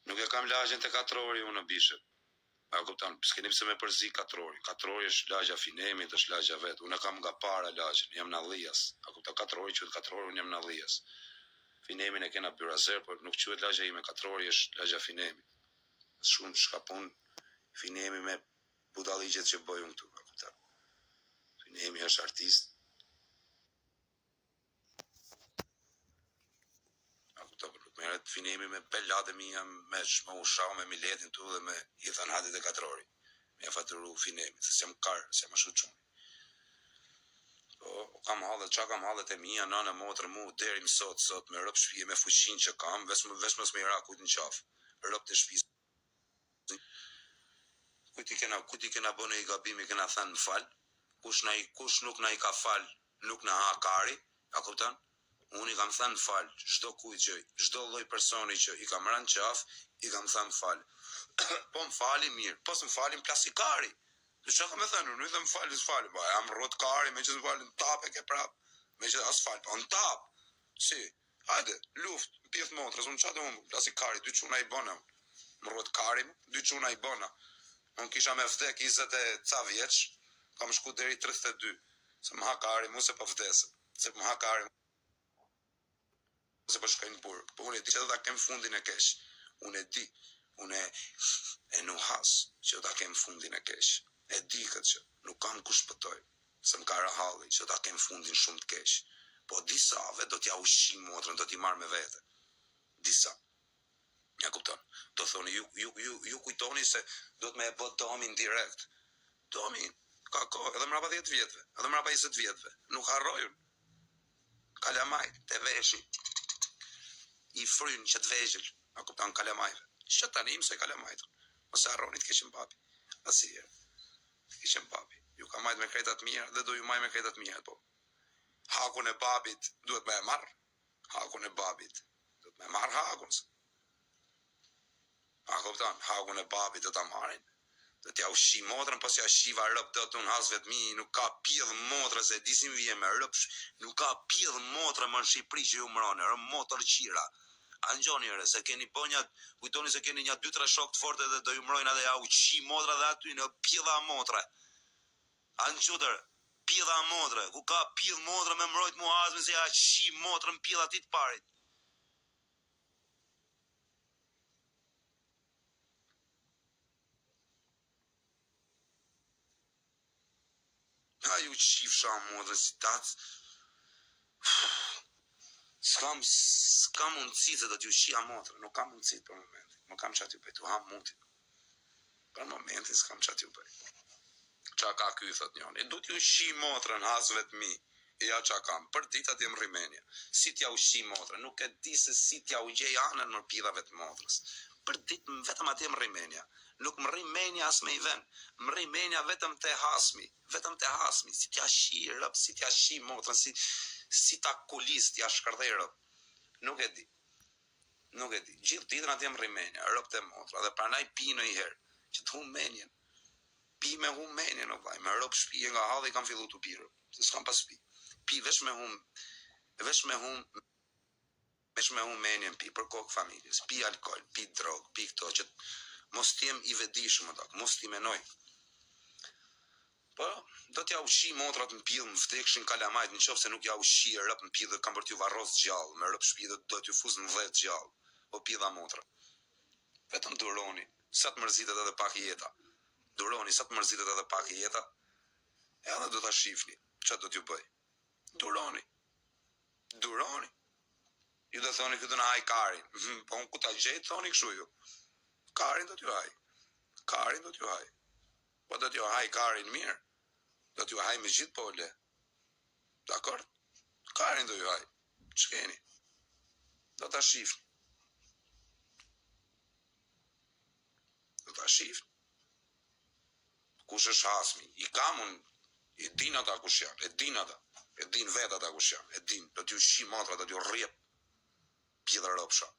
Nuk e kam lagjen të katrori unë në bishep. A kupton, s'keni pse me përzi katrori. Katrori është lagja Finemit, është lagja vet. Unë kam nga para lagjen, jam në Allias. A kupton, katrori quhet katrori, unë jam në Allias. Finemin e kena Byrazer, por nuk quhet lagja ime, katrori është lagja Finemit. Shumë shkapun Finemi me budalligjet që bëj unë këtu, a kupton. Finemi është artist. Merret Finemi me pelade mia, me ushau, me miletin tu dhe me i than hadit e katrori. Me ja faturu Finemit, se s'jam kar, s'jam ashtu çuni. Po, kam hallet e mia, nana, motrë, mu, deri më sot, me rëp shtëpi, me fuqin që kam, veç mos me i ra kujt në qaf. Rëp të shtëpisë. Kujt i kena bënë i gabimi, kena thënë më fal, kush nuk na i ka fal, nuk na ha kari, a kupton? Unë i kam thënë fal, çdo lloj personi që i kam rënë qaf, i kam thënë fal. Po më fali mirë, po s'm falin plasikari. Dhe çka kam thënë, unë i them fal, s'fal, po jam rrot kari, me që s'falin tap e ke prap, me që as fal, po në tap. Si, hajde, luft, pjeth motrës, unë çfarë do plasikari, 2 çuna i bëna. Më rrot kari, 2 çuna i bëna. Unë kisha me vdek 20 e ca vjeç, kam shku deri 32. Se më ha kari mu se po vdesem, se më ha kari se po shkojnë në burg. Po unë e di që do ta kem fundin e keq. Unë e di. Unë e nuhas që do ta kem fundin e keq. E di këtë që nuk kam kush shpëtoj. Se më ka rahalli që do ta kem fundin shumë të keq. Po disave do t'ja ushqim motrën, do t'i marr me vete. Disa. Ja kupton. Do thoni ju kujtoni se do të më e bë domin direkt. Domin ka kohë, edhe mrapa 10 vjetëve, edhe mrapa 20 vjetëve. Nuk harrojun. Kalamajt, te veshi. I fryn që të vegjël, a kupton kalamajve. Që tani mësoj kalamajt. Mos e harroni të keqim papi. Asnjëherë. Të keqim papi. Ju ka majt me kretat mira dhe do ju maj me kretat mira, po. Hakun e babit duhet me e marr. Hakun e babit duhet me marr hakun. A kupton? Hakun e babit do ta marrin. Do t'ja ushqi motrën, pas ja shiva rëp do t'un has vetmi, nuk ka pjedh motrë se disim vije me rëp, nuk ka pjedh motrë më në Shqipëri që ju mrone, motor qira. A ngjoni ore, se keni bonjat, kujtoni se keni një 2-3 shok të forte dhe do ju mrojnë edhe ja uqi motra dhe aty në pjedha motre. A ngjutër, pjedha motre, ku ka pjedh motre me mrojt mu azmin se ja qi motrën pjedha ti të parit. A ju qifsha motrë si tac. S'kam mundësi se do t'ju shia motrë, nuk kam mundësi për momentin. Nuk kam çat ju bëj, tu ham mutin. Për momentin s'kam çat ju bëj. Qa ka ky, thot njoni, du t'ju shi motrën, has vetmi. Ja qa kam, për ditat jem rrimenja. Si t'ja u shi motrën, nuk e di se si t'ja u gjej anën më pidhave të motrës. Për ditë vetëm atje më rrimenja. Nuk më rrimenja as me i ven. Më rrimenja vetëm te hasmi. Si t'ja shi rëp, si t'ja shi motrën, si ta kulis, t'ja shkërdherë. Nuk e di. Gjithë ditën atje më rrimenja, rëp të motra. Dhe pranaj pi në i herë, që të hum menjen. Pi me hum menjen, o vaj. Me rëp shpije nga halë i kam fillu të pirë. Se s'kam pas pi. Pi veç me hum menjen pi për kokë familjes. Pi alkohol, pi drogë, pi këto që mos t'jem i vedishëm, mos t'i menoj. Po, do t'ja ushi motrat në pidhë, më vdekshin kalamajt, në qofë se nuk ja ushi e rëp në pidhë, kam për t'ju varros gjallë, me rëp shpidhë do t'ju fuz në 10 gjallë, o pidha motra. Vetëm duroni, sa të mërzitet edhe pak jeta. Duroni, sa të mërzitet edhe pak jeta, edhe do t'a shifni, që do t'ju bëj. Duroni. Ju do thoni këtë në haj karin, po unë ku t'a gjejt, thoni këshu ju. Karin do t'ju haj. Po do t'ju haj karin mirë. Do t'ju haj me gjithë pole. Dakor? Karin do ju haj. Ç'keni? Do t'a shifni. Kush është hasmi? I kam unë. I din ata kush janë. E din vet ata kush janë. E din. Do t'ju shi matra, do t'ju rrjep. Pjedha rëpsha.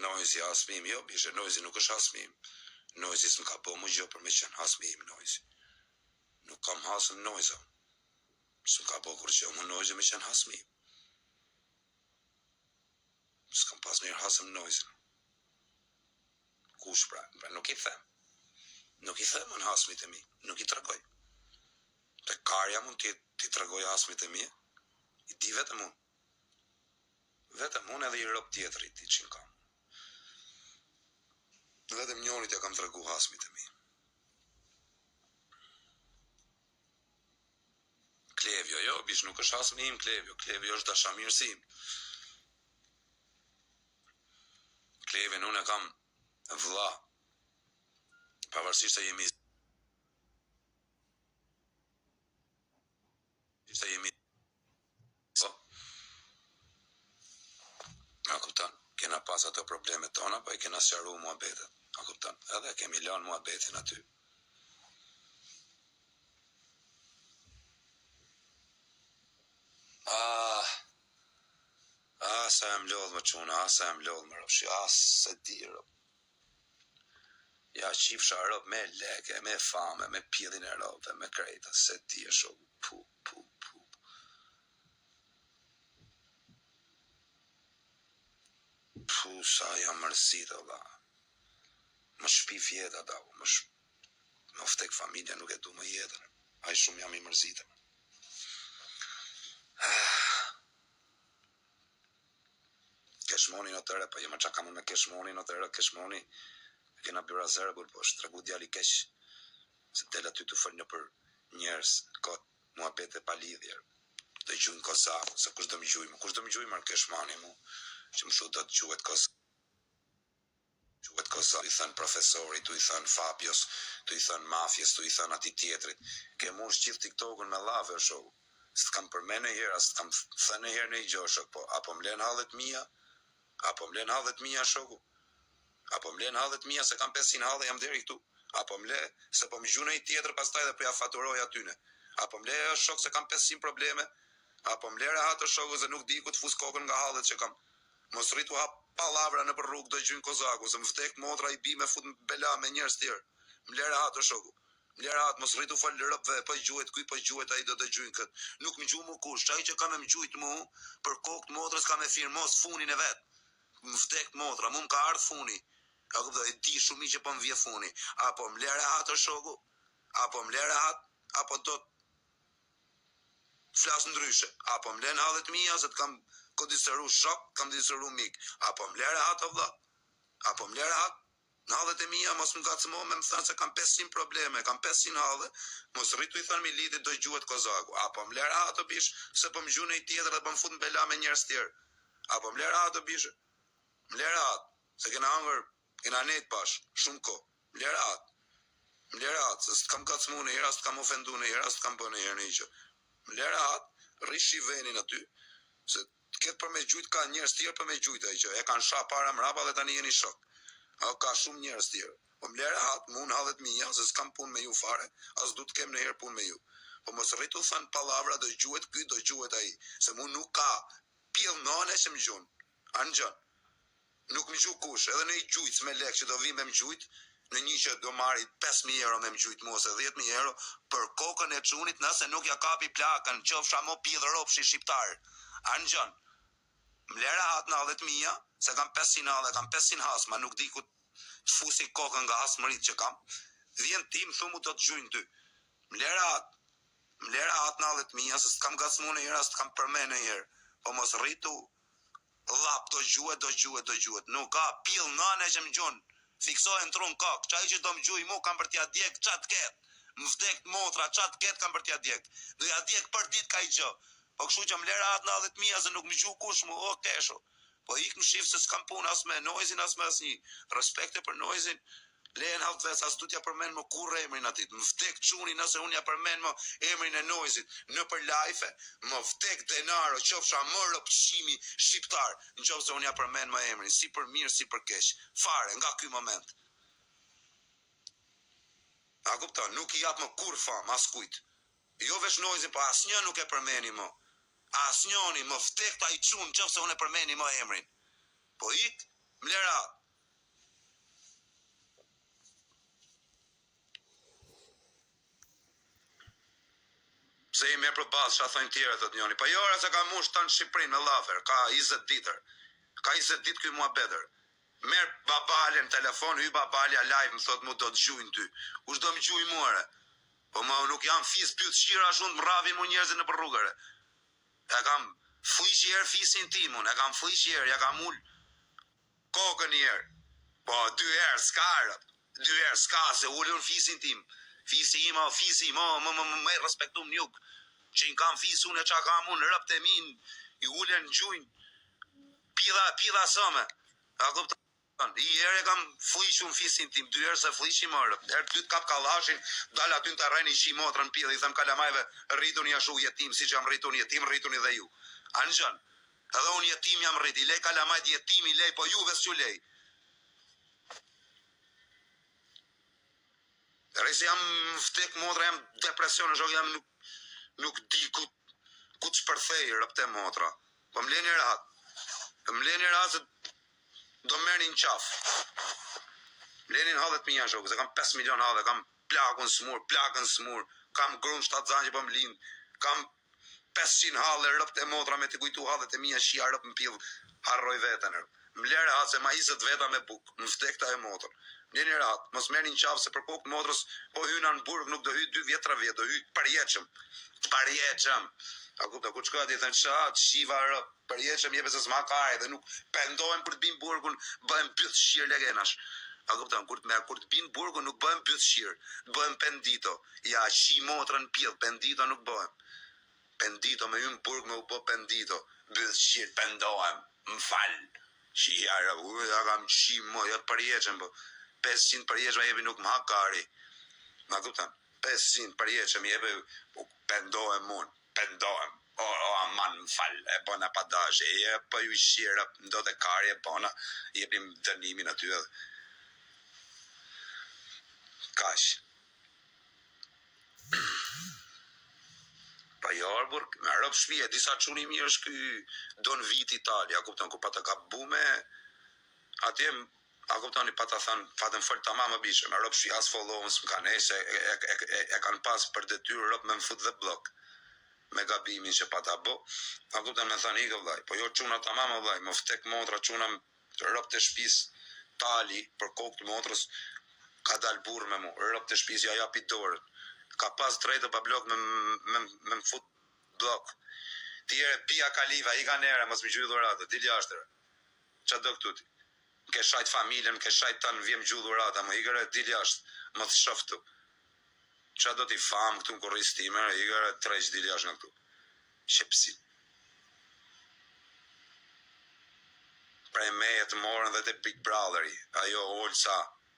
Noizi hasmim, jo, bishe, noizi nuk është hasmim. Noizi s'm ka po mu gjë për me qenë hasmim, noizi. Nuk kam hasëm noiza. S'm ka po kur që mu noizi me qenë hasmim. S'kam pas mirë hasëm noizin. Kush pra nuk i them. Nuk i them në hasmit e mi, nuk i tregoj. Te karja mund t'i tregoj hasmit e mi, i di vetëm unë. Vetëm unë edhe i rob tjetërit i qin kam. Vetëm njonit ja kam tregu hasmit e mi. Klevjo, jo, bish nuk është hasmi im Klevjo. Klevjo është dashamirësim. Klevjen unë e kam vëlla. Pavarësisht se jemi a kupton, kena pas ato problemet tona, po i kena sqaru muhabetet. A kupton, edhe kemi lanë muhabetin aty. Sa e mlodh më quna, sa e mlodh më rëpshi, se di rëp. Ja qifsha rëp me leke, me fame, me pjedhin e rëpve, me krejta, se di e shumë, pu. Sa jam mërzit, Allah. Më shpi fjeta, da, më ftek familja nuk e du më jetën. Aj shumë jam i mërzitëm. Keshmoni në tëre, pa jema qa kam me keshmoni në tëre, keshmoni, kena bjura zërgur, po është tregu djali kesh, se del aty të fërë në për njerës, kot, mua bete pa lidhjer, dhe gjujnë kozaku, se kush do më gjujmë, marë keshmoni mu, që më shu do të gjuhet kozaku, tu i thënë profesori, tu i thënë Fabios, tu i thënë mafjes, tu i thënë ati tjetrit, ke mu shqith TikTokun me lave o shoku, së të kam përmene herë, së të kam thënë herë në i gjoshë, po, apo mlen hallet mija shoku, apo mlen hallet mija se kam 500 halle jam deri këtu, apo mle se po më gjune i tjetër pastaj dhe po ja faturoj atyne, apo mle shok se kam 500 probleme, apo mle rehat o shoku se nuk di ku të fus kokën nga hallet që kam, mos rritu hap palavra në për rrugë do gjujnë kozaku, se më vdek motra i bi me fut bela me njerës tjerë, mle rehat o shoku, mle rehat, mos rritu falë rëpve, po gjuhet kuj, po gjuhet a i do të gjujnë këtë, nuk më gjuh mu kush, qaj që kam e më gjujt mu, për kokët motrës kam e firmos funin e vetë, më vdek motra, mu më ka ardhë funi, ako dhe e di shumë i që po më vje funi, apo më lere hatë o shoku, apo më lere hatë, apo do të flasë ndryshe, apo më lene hallet mija, se të kam kodiseru shok, kam kodiseru mik, apo më lere hatë o vla, apo më lere hatë, në hallet e mija, mos më gacmo me më thënë se kam 500 probleme, kam 500 hallet, mos rritu i thënë mi lidit do gjuhet kozaku, apo më lere hatë o bish, se po më gjune i tjetër dhe po më fut në bela me njerës tjerë, apo më lere hatë o bish, më lere hatë, se kena hangër, kena net pash, shumë ko, më lere hatë, se s'të kam gacmu në hera, s'të kam ofendu në hera, s'të kam bë në herë në i që, më lere hatë, rish i venin aty, se këtë për me gjujt ka njerës tjerë për me gjujt e që e kanë sha para mrapa dhe tani jeni shok. Ka shumë njerës tjerë. Po më lere hatë, mu në hallet mija, se s'kam pun me ju fare, as du të kem në herë pun me ju. Po mos rritu thënë palavra, do gjuhet ky, do gjuhet a i, se mu nuk ka pjell nane që më gjun, anë gjën. Nuk më gjuh kush, edhe në i gjujt me lek që do vim me më gjujt, në një që do marri 5.000 euro me më gjujt mu, ose 10.000 euro, për kokën e çunit nëse nuk ja kapi plakën, qofsha mo pjedhë ropshi shqiptar, anë gjën. Më lere hatë në hallet mija, se kam 500 halle, kam 500 hasma, nuk di ku të fusi kokën nga hasmërit që kam, vjen ti më thumu do të gjujnë ty. Më lere hatë në hallet mija, se s'kam gacmu në herë, s'kam përme në herë, po mos rritu, lap, do gjuhet, nuk ka pil nane që më gjunë, fiksojnë trunë kokë, qaj që do më gjuj mu, kam për t'ja djek, qatë ketë, më vdek motra, qatë ketë kam për t'ja djek, do ja djek për dit ka i gjo, po kështu që më lera atë në 10.000 se nuk më gjuh kush mu, o kesho, po ik më shifë se s'kam pun as me noizin, as me as një, respekte për noizin, lehen haltë vetë, as du t'ja përmen më kur emrin atit, më vdek quni nëse unë ja përmen më emrin e noizit, në për lajfe, më vdek denaro, qofsha më rëpqimi shqiptar, në qofë se unë ja përmen më emrin, si për mirë, si për kesh, fare, nga ky moment. A kupton, nuk i jap më kur fam, as kujt. Jo vesh noizin, po as një nuk e përmeni më. As njoni, më vdek ta i qunë, qofë se unë e përmeni më emrin. Po ik, Mlera. Se i me për basë, që a thojnë tjere, thot njoni. Pa jore se ka mush të në Shqiprin me lafer, ka 20 ditër. Ka 20 ditë këj mua bedër. Merë babale në telefon, hy babalja live, më thot mu do të gjujnë ty. Ush do më gjuj muare. Po ma nuk jam fis pyt shqira shumë të më ravin mu njerëzin në për rrugëre. E kam fujqjerë fisin timun, e kam fujqjerë, ja kam ullë kokën njerë. Po, 2 herë s'ka rët. 2 herë s'ka se ullën fisin tim. Fisi ima, fisi ima, më respektum njuk. Që në kam fis unë e qa kam unë, rëpt e min, i ullën në gjujnë. Pidha sëme. A kupton? I herë e kam fujqun fisin tim, 2 herë se fujqi më rëpt. Herë 2 kap kalashin, dal aty në të rejni shi motrën pidhe, i them kalamajve, rritun i ashu jetim, si që jam rritun jetim, rritun i dhe ju. Anëgjën, edhe unë jetim jam rrit, i lej kalamajt jetim, i lej, po juve s'ju lej. Rejse jam vdek motra, jam depresion, në shok jam nuk di ku të shpërthej rëpte motra. Po më leni rahat se do merë një qaf. Më leni në hallet mija shok, se kam 5 milion hallet, kam plakën smur, kam grunë 7 zanë që po më linë, kam 500 hallet rëpte motra me të kujtu hallet e mija shia rëp më pillë, harroj vetën rëp. Më leni rahat se ma isët veta me buk, më vdekta e motrë. Njeni rahat, mos merë një qafë se për kokë motrës, po hyna në burg nuk do hy 2 vjet, 3 vjet, do hy përjeqëm. A kupta, ku qka di thënë qatë, shiva rë, përjeqëm jepe se s'ma kare, dhe nuk pendohem për të binë burgun, bëhem pyth shqirë legenash. A kupta, kur të binë burgun nuk bëhem pyth shqirë, bëhem pendito. Ja, shi motrën pjellë, pendito nuk bëhem. Pendito, me hymë burg me u bo pendito, pyth shqirë, pendohem, më falë. Shia rë, ja kam shi mo, jo të përjeqëm, po. 500 për jeqë me jebi nuk më hakari. Ma kuptan, 500 për jeqë me jebi pendohem. O aman më falë, e bona pa dashe, e për ju shira, ndo dhe kari e bona, jebim dënimin aty edhe. Kash. Pa jarë, burk, me rëpë shpije, disa quni mirë është këj do në vit Italia, kuptan, ku pa të ka bume, atje a kuptoni pa ta thënë, fatën fol tamam më bishëm, e rëpë shpi as followen s'm kanë se e kanë pas për detyrë rëpë me më fut dhe blok, me gabimin që pa ta bo, a kuptoni me thënë ikë vlaj, po jo quna tamam vlaj, më ftek motra quna rëpë të shpis tali për kokë të motrës, ka dal burë me mu, rëpë të shpis ja japi dorën, ka pas drejtë pa blok me më fut blok, tjere pia kaliva, i ka nere, mos mi gjujë dhuratë, dili ashtërë, qa do këtu ti? Ke shajt familjen, ke shajt tanë vjem gjudhurata, më igër e dili ashtë, më të shoftu. Qa do t'i famë këtu në korristime, igër e treq dili ashtë në këtu. Shepsin. Prej me e të morën dhe të Big Brotheri, ajo Olca,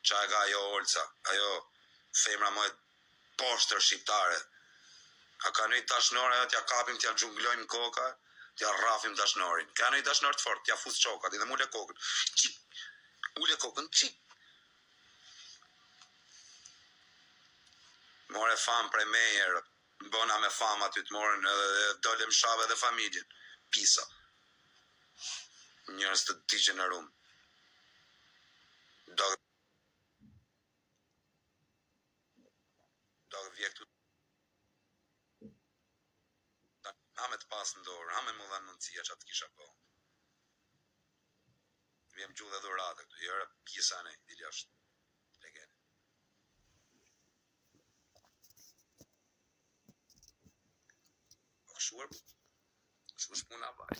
qa e ka ajo Olca, ajo femra më e poshtër shqiptare. A ka nëjë tashnore, t'ja kapim, t'ja gjunglojmë koka, t'ja rrafim tashnorin. Ka nëjë tashnor të fort, t'ja fus qokat, i dhe mule kokën. Qik! Ule kokën, qik. More famë prej mejerë, bona me famë aty të morën edhe dolem shave dhe familjen. Pisa. Njërës të tiqen në rumë. Do vjek të hame të pas në dorë, hame më dhanë mundësia që atë kisha po. Vjem gjuhë dhe dhurate këtu, jërë pjesane, dili ashtë. Legene. Shuar shpuna vaj.